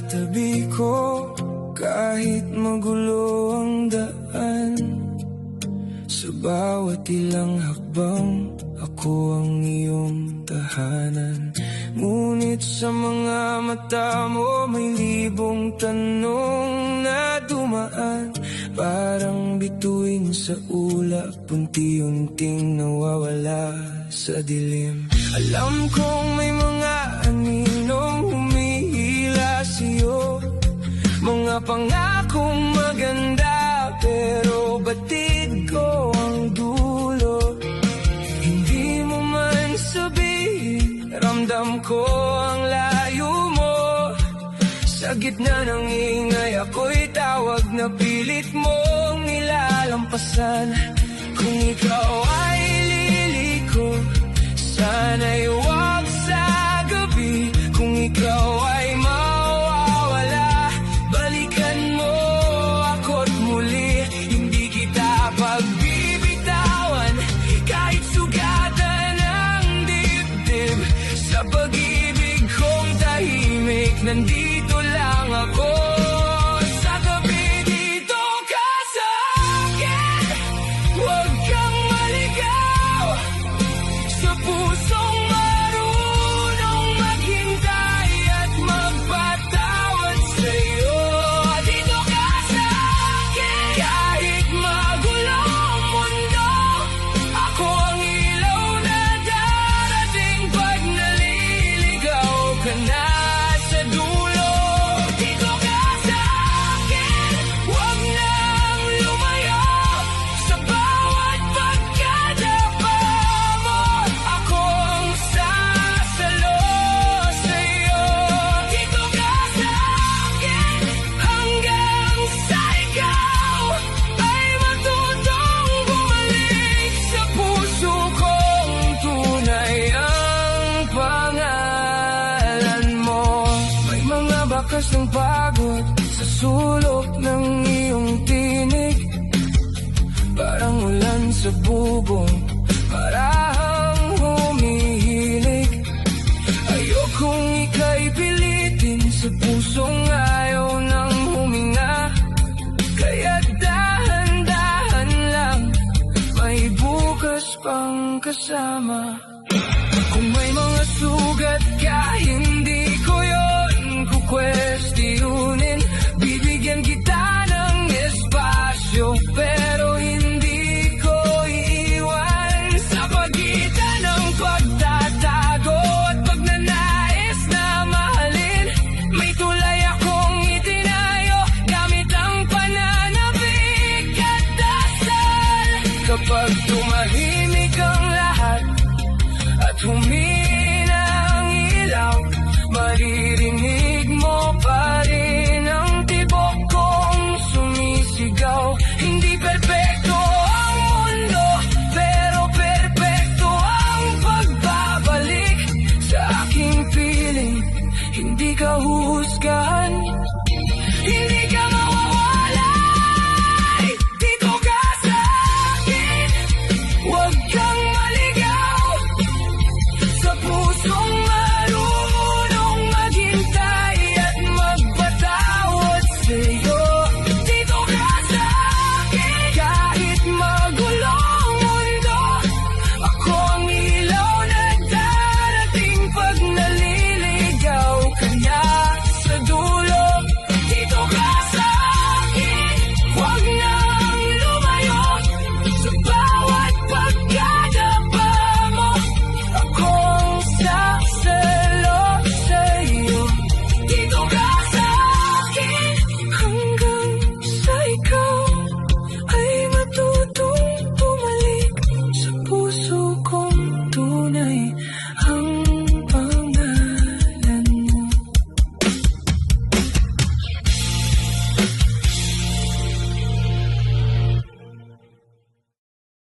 tabi ko kahit magulo ang daan. Sa bawat ilang hakbang, ako ang iyong tahanan. Ngunit sa mga mata mo, may libong tanong na dumaan. Parang bituin sa ulap, unti-unting nawawala sa dilim. Alam kong may mga aninong humihila sa'yo, mga pangakong maganda, pero batid ko ang dulo. Hindi mo man sabihin, ramdam ko ang layo mo. Sa gitna ng ingay, ako'y tawag na pilit mong nilalampasan. Kung ikaw ay liliko, sana'y huwag sa gabi. Kung ikaw ay mawawala, balikan mo ako't muli. Hindi kita pagbibitawan, kahit sugatan ang dibdib. Sa pag-ibig kong tahimik, nandito lang ako. Sa gabi dito ka sa akin, huwag kang maligaw. Sa pusong marunong maghintay at magpatawad sa'yo. Dito ka sa akin, kahit magulo ang mundo. Ako ang ilaw na darating pag naliligaw ka na sa dulo. Dito ka sa akin, huwag nang lumayo. Sa bawat pagkadapa mo, ako ang sasalo sa'yo. Dito ka sa akin, hanggang sa ikaw ay matutong bumalik sa puso kong tunay ang pangalan mo. May mga bakas ng pagod sa sulok ng iyong tinig, parang ulan sa bubong, parang humihilig. Ayokong ika'y pilitin sa pusong ayaw ng huminga. Kaya dahan-dahan lang, may bukas pang kasama. Kung may mga sugat ka, hindi